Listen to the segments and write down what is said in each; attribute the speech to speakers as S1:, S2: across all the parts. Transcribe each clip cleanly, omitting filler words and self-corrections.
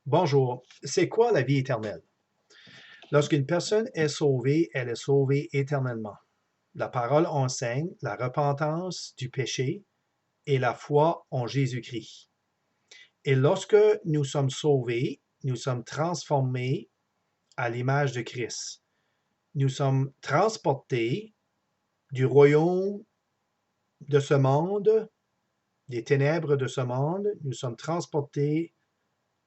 S1: Bonjour. C'est quoi la vie éternelle? Lorsqu'une personne est sauvée, elle est sauvée éternellement. La parole enseigne la repentance du péché et la foi en Jésus-Christ. Et lorsque nous sommes sauvés, nous sommes transformés à l'image de Christ. Nous sommes transportés du royaume de ce monde, des ténèbres de ce monde, nous sommes transportés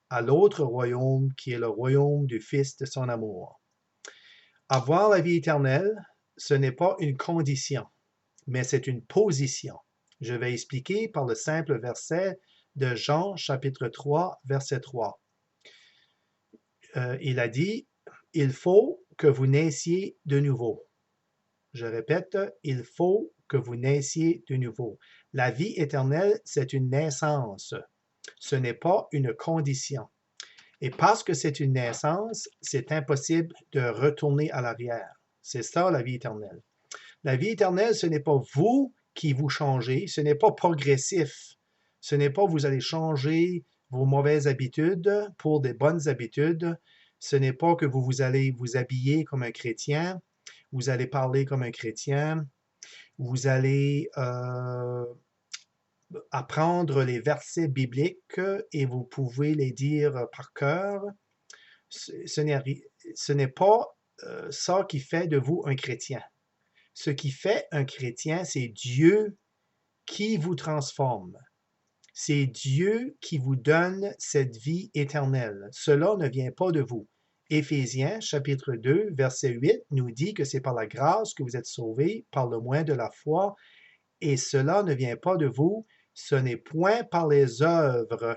S1: à l'autre royaume qui est le royaume du Fils de son amour. Avoir la vie éternelle, ce n'est pas une condition, mais c'est une position. Je vais expliquer par le simple verset de Jean chapitre 3, verset 3. Il a dit, il faut que vous naissiez de nouveau. Je répète, il faut que vous naissiez de nouveau. La vie éternelle, c'est une naissance. Ce n'est pas une condition. Et parce que c'est une naissance, c'est impossible de retourner à l'arrière. C'est ça la vie éternelle. La vie éternelle, ce n'est pas vous qui vous changez, ce n'est pas progressif. Ce n'est pas vous allez changer vos mauvaises habitudes pour des bonnes habitudes. Ce n'est pas que vous allez vous habiller comme un chrétien, vous allez parler comme un chrétien, vous allez apprendre les versets bibliques et vous pouvez les dire par cœur. Ce n'est pas ça qui fait de vous un chrétien. Ce qui fait un chrétien, c'est Dieu qui vous transforme. C'est Dieu qui vous donne cette vie éternelle. Cela ne vient pas de vous. Éphésiens chapitre 2, verset 8 nous dit que c'est par la grâce que vous êtes sauvés, par le moyen de la foi, et cela ne vient pas de vous, ce n'est point par les œuvres,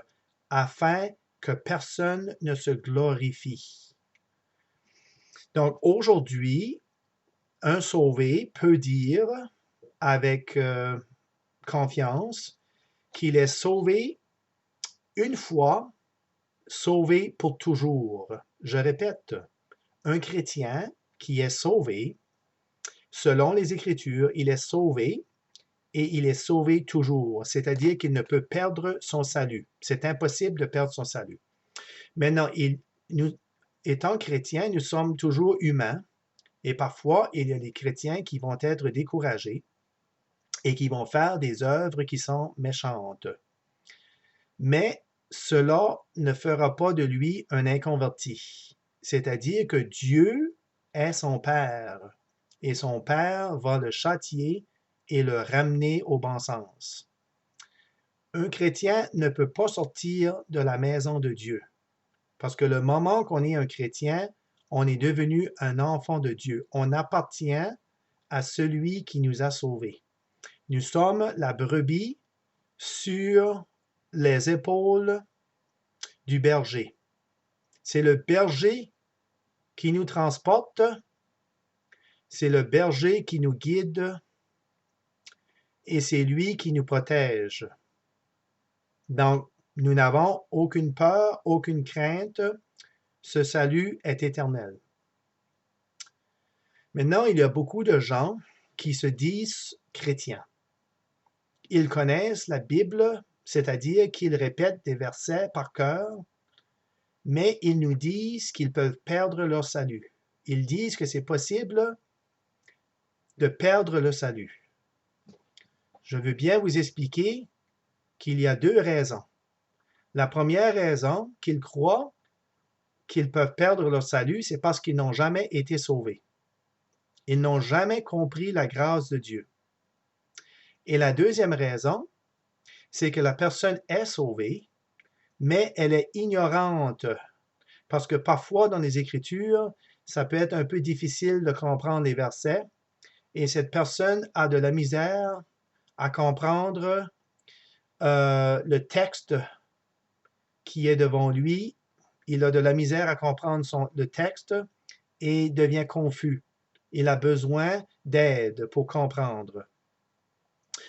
S1: afin que personne ne se glorifie. Donc aujourd'hui, un sauvé peut dire avec confiance qu'il est sauvé une fois, sauvé pour toujours. Je répète, un chrétien qui est sauvé, selon les Écritures, il est sauvé et il est sauvé toujours, c'est-à-dire qu'il ne peut perdre son salut. C'est impossible de perdre son salut. Maintenant, nous, étant chrétiens, nous sommes toujours humains et parfois, il y a des chrétiens qui vont être découragés et qui vont faire des œuvres qui sont méchantes. Mais cela ne fera pas de lui un inconverti. C'est-à-dire que Dieu est son Père et son Père va le châtier et le ramener au bon sens. Un chrétien ne peut pas sortir de la maison de Dieu parce que le moment qu'on est un chrétien, on est devenu un enfant de Dieu. On appartient à celui qui nous a sauvés. Nous sommes la brebis sur les épaules du berger. C'est le berger qui nous transporte, c'est le berger qui nous guide et c'est lui qui nous protège. Donc, nous n'avons aucune peur, aucune crainte. Ce salut est éternel. Maintenant, il y a beaucoup de gens qui se disent chrétiens. Ils connaissent la Bible, c'est-à-dire qu'ils répètent des versets par cœur, mais ils nous disent qu'ils peuvent perdre leur salut. Ils disent que c'est possible de perdre le salut. Je veux bien vous expliquer qu'il y a deux raisons. La première raison qu'ils croient qu'ils peuvent perdre leur salut, c'est parce qu'ils n'ont jamais été sauvés. Ils n'ont jamais compris la grâce de Dieu. Et la deuxième raison, c'est que la personne est sauvée, mais elle est ignorante. Parce que parfois, dans les Écritures, ça peut être un peu difficile de comprendre les versets, et cette personne a de la misère à comprendre le texte qui est devant lui. Il a de la misère à comprendre le texte et devient confus. Il a besoin d'aide pour comprendre.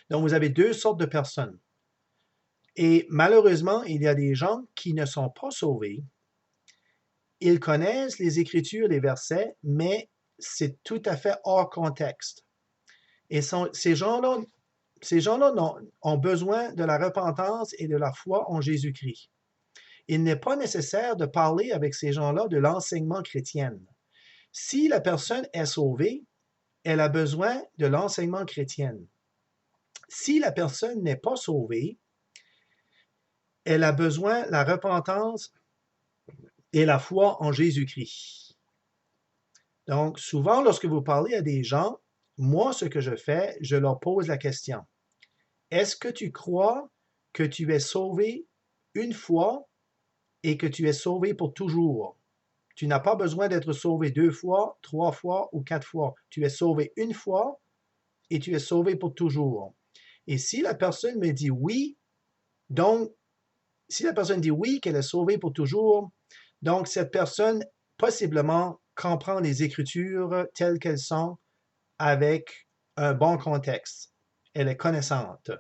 S1: Donc, vous avez deux sortes de personnes. Et malheureusement, il y a des gens qui ne sont pas sauvés. Ils connaissent les Écritures, les versets, mais c'est tout à fait hors contexte. Et ces gens-là ont besoin de la repentance et de la foi en Jésus-Christ. Il n'est pas nécessaire de parler avec ces gens-là de l'enseignement chrétien. Si la personne est sauvée, elle a besoin de l'enseignement chrétien. Si la personne n'est pas sauvée, elle a besoin de la repentance et la foi en Jésus-Christ. Donc, souvent, lorsque vous parlez à des gens, moi, ce que je fais, je leur pose la question. Est-ce que tu crois que tu es sauvé une fois et que tu es sauvé pour toujours? Tu n'as pas besoin d'être sauvé 2 fois, 3 fois ou 4 fois. Tu es sauvé une fois et tu es sauvé pour toujours. Et si la personne me dit oui, donc, si la personne dit oui, qu'elle est sauvée pour toujours, donc cette personne possiblement comprend les Écritures telles qu'elles sont avec un bon contexte. Elle est connaissante.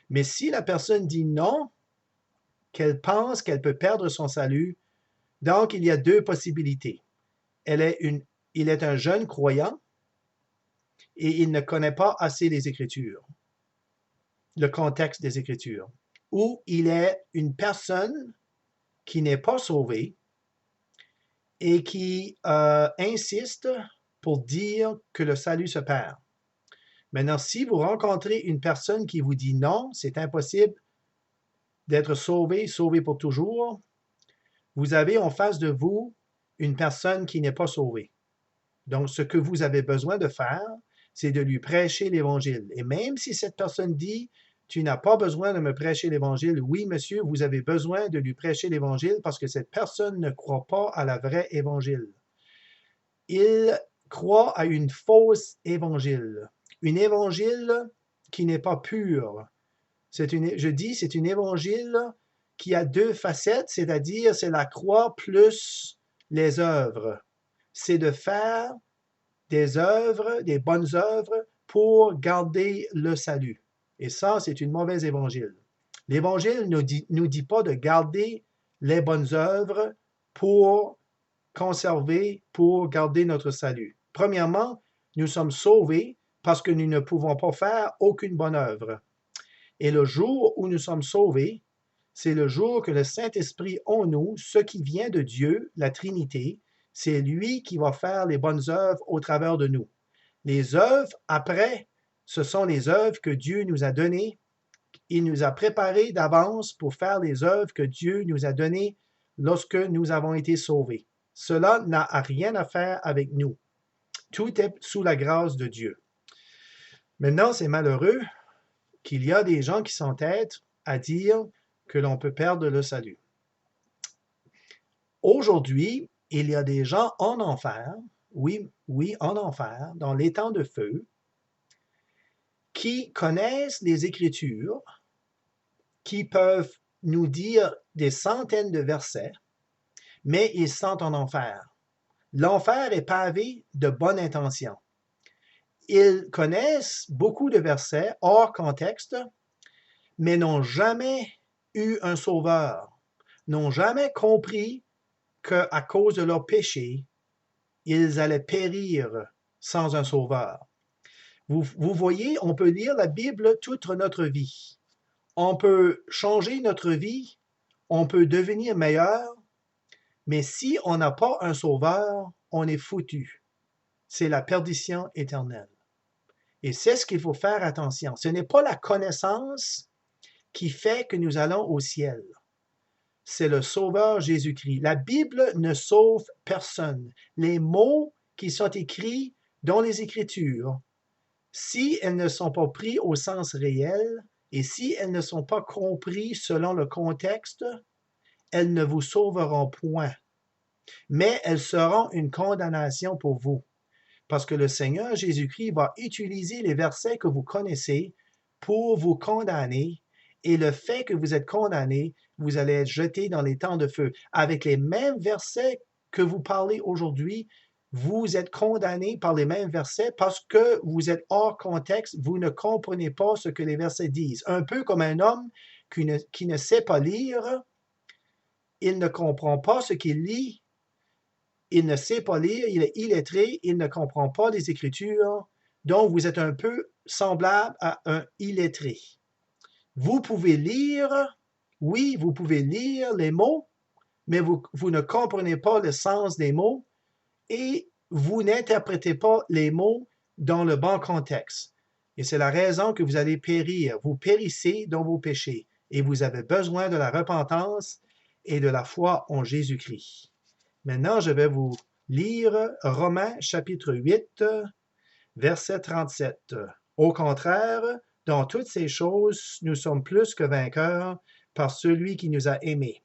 S1: Mais si la personne dit non, qu'elle pense qu'elle peut perdre son salut, donc il y a 2 possibilités. Il est un jeune croyant et il ne connaît pas assez les Écritures, le contexte des Écritures. Ou il est une personne qui n'est pas sauvée et qui insiste pour dire que le salut se perd. Maintenant, si vous rencontrez une personne qui vous dit non, c'est impossible d'être sauvé pour toujours, vous avez en face de vous une personne qui n'est pas sauvée. Donc, ce que vous avez besoin de faire, c'est de lui prêcher l'Évangile. Et même si cette personne dit, tu n'as pas besoin de me prêcher l'Évangile, oui, monsieur, vous avez besoin de lui prêcher l'Évangile parce que cette personne ne croit pas à la vraie Évangile. Il croit à une fausse Évangile. Une Évangile qui n'est pas pure. C'est une Évangile qui a 2 facettes, c'est-à-dire c'est la croix plus les œuvres. C'est de faire des œuvres, des bonnes œuvres pour garder le salut. Et ça, c'est une mauvaise évangile. L'évangile ne nous dit pas de garder les bonnes œuvres pour conserver, pour garder notre salut. Premièrement, nous sommes sauvés parce que nous ne pouvons pas faire aucune bonne œuvre. Et le jour où nous sommes sauvés, c'est le jour que le Saint-Esprit en nous, ce qui vient de Dieu, la Trinité, c'est lui qui va faire les bonnes œuvres au travers de nous. Les œuvres, après, ce sont les œuvres que Dieu nous a données. Il nous a préparés d'avance pour faire les œuvres que Dieu nous a données lorsque nous avons été sauvés. Cela n'a rien à faire avec nous. Tout est sous la grâce de Dieu. Maintenant, c'est malheureux qu'il y a des gens qui s'entêtent à dire que l'on peut perdre le salut. Aujourd'hui, il y a des gens en enfer, oui, en enfer, dans l'étang de feu, qui connaissent les Écritures, qui peuvent nous dire des centaines de versets, mais ils sont en enfer. L'enfer est pavé de bonnes intentions. Ils connaissent beaucoup de versets hors contexte, mais n'ont jamais eu un sauveur, n'ont jamais compris qu'à cause de leur péché, ils allaient périr sans un sauveur. Vous voyez, on peut lire la Bible toute notre vie. On peut changer notre vie, on peut devenir meilleur, mais si on n'a pas un sauveur, on est foutu. C'est la perdition éternelle. Et c'est ce qu'il faut faire attention. Ce n'est pas la connaissance qui fait que nous allons au ciel. C'est le Sauveur Jésus-Christ. La Bible ne sauve personne. Les mots qui sont écrits dans les Écritures, si elles ne sont pas pris au sens réel et si elles ne sont pas compris selon le contexte, elles ne vous sauveront point. Mais elles seront une condamnation pour vous. Parce que le Seigneur Jésus-Christ va utiliser les versets que vous connaissez pour vous condamner. Et le fait que vous êtes condamné, vous allez être jeté dans les temps de feu. Avec les mêmes versets que vous parlez aujourd'hui, vous êtes condamné par les mêmes versets parce que vous êtes hors contexte, vous ne comprenez pas ce que les versets disent. Un peu comme un homme qui ne sait pas lire, il ne comprend pas ce qu'il lit, il ne sait pas lire, il est illettré, il ne comprend pas les Écritures, donc vous êtes un peu semblable à un illettré. Vous pouvez lire Oui, vous pouvez lire les mots, mais vous ne comprenez pas le sens des mots et vous n'interprétez pas les mots dans le bon contexte. Et c'est la raison que vous allez périr. Vous périssez dans vos péchés et vous avez besoin de la repentance et de la foi en Jésus-Christ. Maintenant, je vais vous lire Romains chapitre 8, verset 37. Au contraire, dans toutes ces choses, nous sommes plus que vainqueurs par celui qui nous a aimés.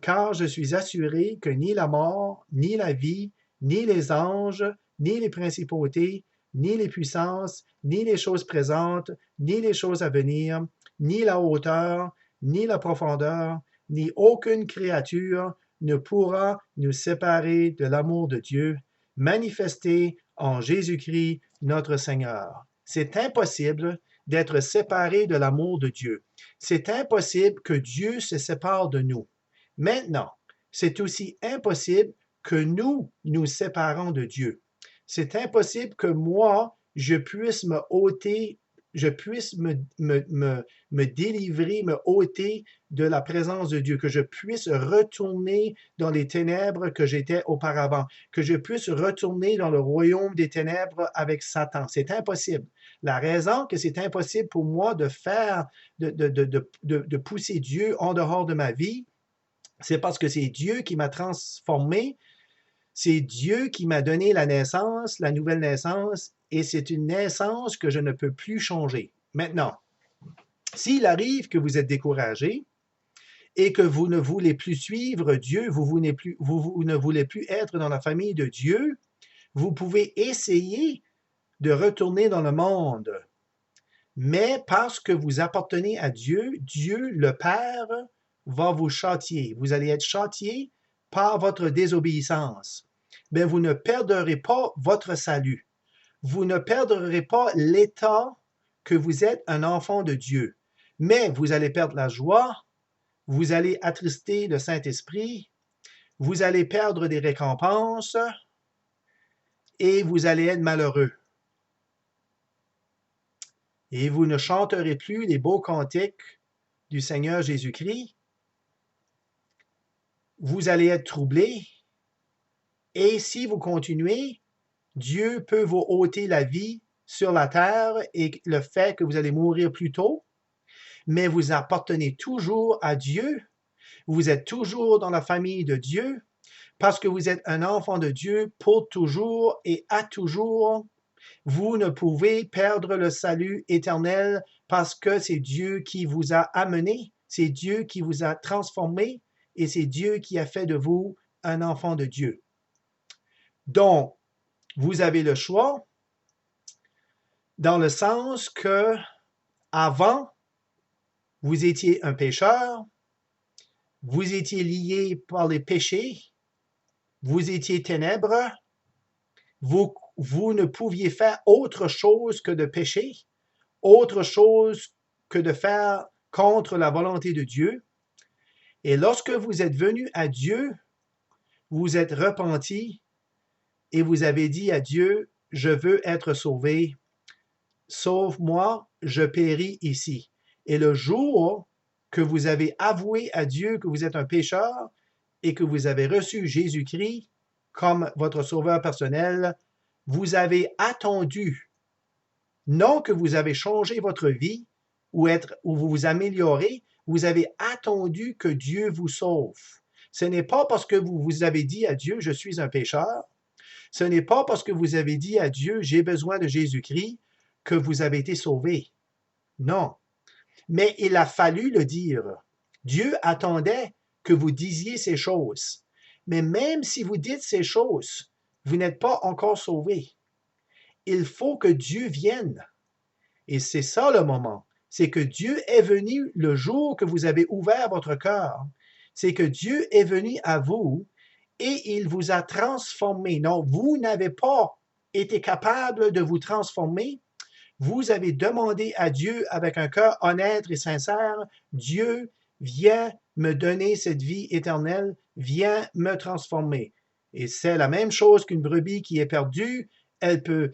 S1: Car je suis assuré que ni la mort, ni la vie, ni les anges, ni les principautés, ni les puissances, ni les choses présentes, ni les choses à venir, ni la hauteur, ni la profondeur, ni aucune créature ne pourra nous séparer de l'amour de Dieu, manifesté en Jésus-Christ notre Seigneur. C'est impossible d'être séparé de l'amour de Dieu. C'est impossible que Dieu se sépare de nous. Maintenant, c'est aussi impossible que nous nous séparons de Dieu. C'est impossible que moi, je puisse me ôter, je puisse me délivrer, me ôter de la présence de Dieu, que je puisse retourner dans les ténèbres que j'étais auparavant, que je puisse retourner dans le royaume des ténèbres avec Satan. C'est impossible. La raison que c'est impossible pour moi de faire, de pousser Dieu en dehors de ma vie, c'est parce que c'est Dieu qui m'a transformé, c'est Dieu qui m'a donné la naissance, la nouvelle naissance, et c'est une naissance que je ne peux plus changer. Maintenant, s'il arrive que vous êtes découragé et que vous ne voulez plus suivre Dieu, vous ne voulez plus être dans la famille de Dieu, vous pouvez essayer de retourner dans le monde. Mais parce que vous appartenez à Dieu, Dieu le Père va vous châtier. Vous allez être châtié par votre désobéissance. Mais vous ne perdrez pas votre salut. Vous ne perdrez pas l'état que vous êtes un enfant de Dieu. Mais vous allez perdre la joie, vous allez attrister le Saint-Esprit, vous allez perdre des récompenses et vous allez être malheureux. Et vous ne chanterez plus les beaux cantiques du Seigneur Jésus-Christ. Vous allez être troublé. Et si vous continuez, Dieu peut vous ôter la vie sur la terre et le fait que vous allez mourir plus tôt, mais vous appartenez toujours à Dieu. Vous êtes toujours dans la famille de Dieu parce que vous êtes un enfant de Dieu pour toujours et à toujours. Vous ne pouvez perdre le salut éternel parce que c'est Dieu qui vous a amené, c'est Dieu qui vous a transformé et c'est Dieu qui a fait de vous un enfant de Dieu. Donc, vous avez le choix dans le sens que avant, vous étiez un pécheur, vous étiez lié par les péchés, vous étiez ténèbres, vous ne pouviez faire autre chose que de pécher, autre chose que de faire contre la volonté de Dieu. Et lorsque vous êtes venu à Dieu, vous êtes repenti et vous avez dit à Dieu, je veux être sauvé, sauve-moi, je péris ici. Et le jour que vous avez avoué à Dieu que vous êtes un pécheur et que vous avez reçu Jésus-Christ comme votre sauveur personnel, vous avez attendu, non que vous avez changé votre vie ou vous vous améliorez, vous avez attendu que Dieu vous sauve. Ce n'est pas parce que vous vous avez dit à Dieu, je suis un pécheur. Ce n'est pas parce que vous avez dit à Dieu, j'ai besoin de Jésus-Christ, que vous avez été sauvé. Non. Mais il a fallu le dire. Dieu attendait que vous disiez ces choses. Mais même si vous dites ces choses, vous n'êtes pas encore sauvé. Il faut que Dieu vienne. Et c'est ça le moment. C'est que Dieu est venu le jour que vous avez ouvert votre cœur. C'est que Dieu est venu à vous et il vous a transformé. Non, vous n'avez pas été capable de vous transformer. Vous avez demandé à Dieu avec un cœur honnête et sincère, Dieu, viens me donner cette vie éternelle, viens me transformer. Et c'est la même chose qu'une brebis qui est perdue, elle peut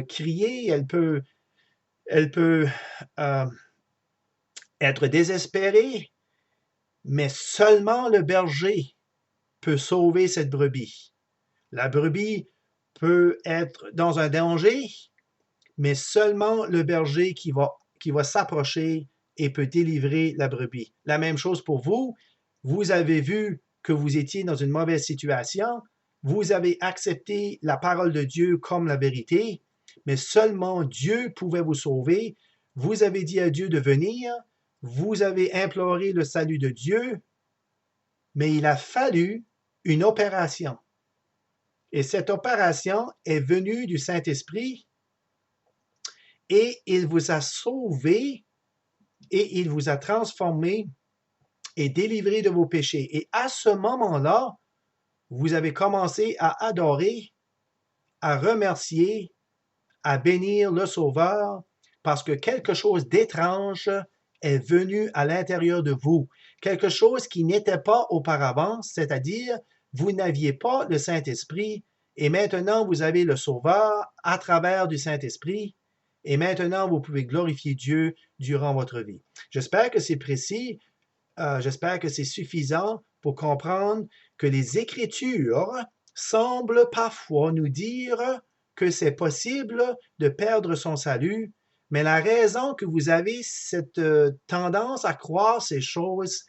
S1: crier, elle peut euh, être désespéré, mais seulement le berger peut sauver cette brebis. La brebis peut être dans un danger, mais seulement le berger qui va s'approcher et peut délivrer la brebis. La même chose pour vous. Vous avez vu que vous étiez dans une mauvaise situation. Vous avez accepté la parole de Dieu comme la vérité, mais seulement Dieu pouvait vous sauver. Vous avez dit à Dieu de venir. Vous avez imploré le salut de Dieu, mais il a fallu une opération. Et cette opération est venue du Saint-Esprit et il vous a sauvé et il vous a transformé et délivré de vos péchés. Et à ce moment-là, vous avez commencé à adorer, à remercier, à bénir le Sauveur parce que quelque chose d'étrange est venu à l'intérieur de vous. Quelque chose qui n'était pas auparavant, c'est-à-dire vous n'aviez pas le Saint-Esprit et maintenant vous avez le Sauveur à travers du Saint-Esprit et maintenant vous pouvez glorifier Dieu durant votre vie. J'espère que c'est précis, j'espère que c'est suffisant pour comprendre que les Écritures semblent parfois nous dire que c'est possible de perdre son salut, mais la raison que vous avez cette tendance à croire ces choses,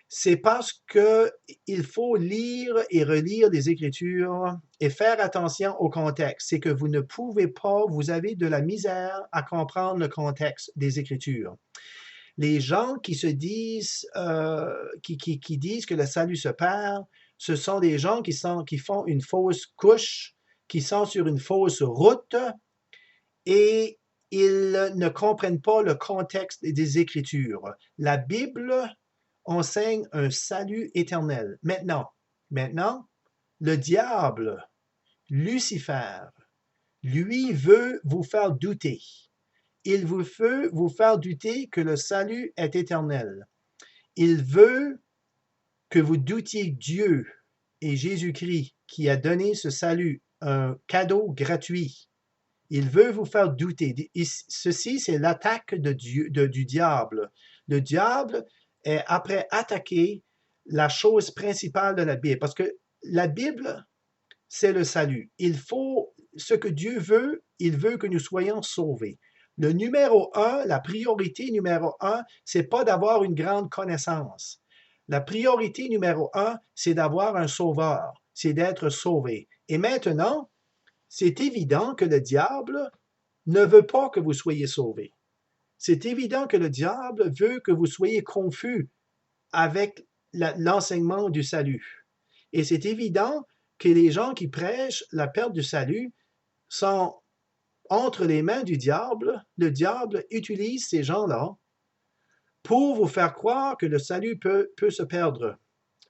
S1: c'est parce qu'il faut lire et relire les Écritures et faire attention au contexte. C'est que vous ne pouvez pas, vous avez de la misère à comprendre le contexte des Écritures. Les gens qui se disent, qui disent que le salut se perd, ce sont des gens qui font une fausse couche, qui sont sur une fausse route et ils ne comprennent pas le contexte des Écritures. La Bible enseigne un salut éternel. Maintenant, le diable, Lucifer, lui veut vous faire douter. Il veut vous faire douter que le salut est éternel. Il veut que vous doutiez Dieu et Jésus-Christ qui a donné ce salut, un cadeau gratuit. Il veut vous faire douter. Ceci, c'est l'attaque du diable. Le diable est après attaquer la chose principale de la Bible. Parce que la Bible, c'est le salut. Ce que Dieu veut, il veut que nous soyons sauvés. Le numéro un, la priorité numéro un, c'est pas d'avoir une grande connaissance. La priorité numéro un, c'est d'avoir un sauveur, c'est d'être sauvé. Et maintenant, c'est évident que le diable ne veut pas que vous soyez sauvés. C'est évident que le diable veut que vous soyez confus avec l'enseignement du salut. Et c'est évident que les gens qui prêchent la perte du salut sont entre les mains du diable. Le diable utilise ces gens-là pour vous faire croire que le salut peut se perdre.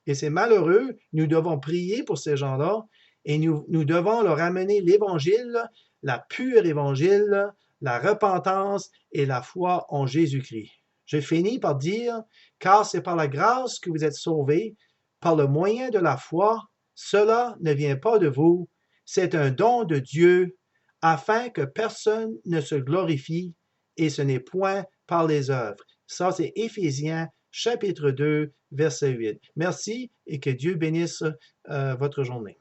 S1: Et c'est malheureux, nous devons prier pour ces gens-là et nous devons leur amener l'évangile, la pure évangile, la repentance et la foi en Jésus-Christ. Je finis par dire, car c'est par la grâce que vous êtes sauvés, par le moyen de la foi, cela ne vient pas de vous, c'est un don de Dieu, afin que personne ne se glorifie, et ce n'est point par les œuvres. Ça, c'est Éphésiens chapitre 2, verset 8. Merci et que Dieu bénisse votre journée.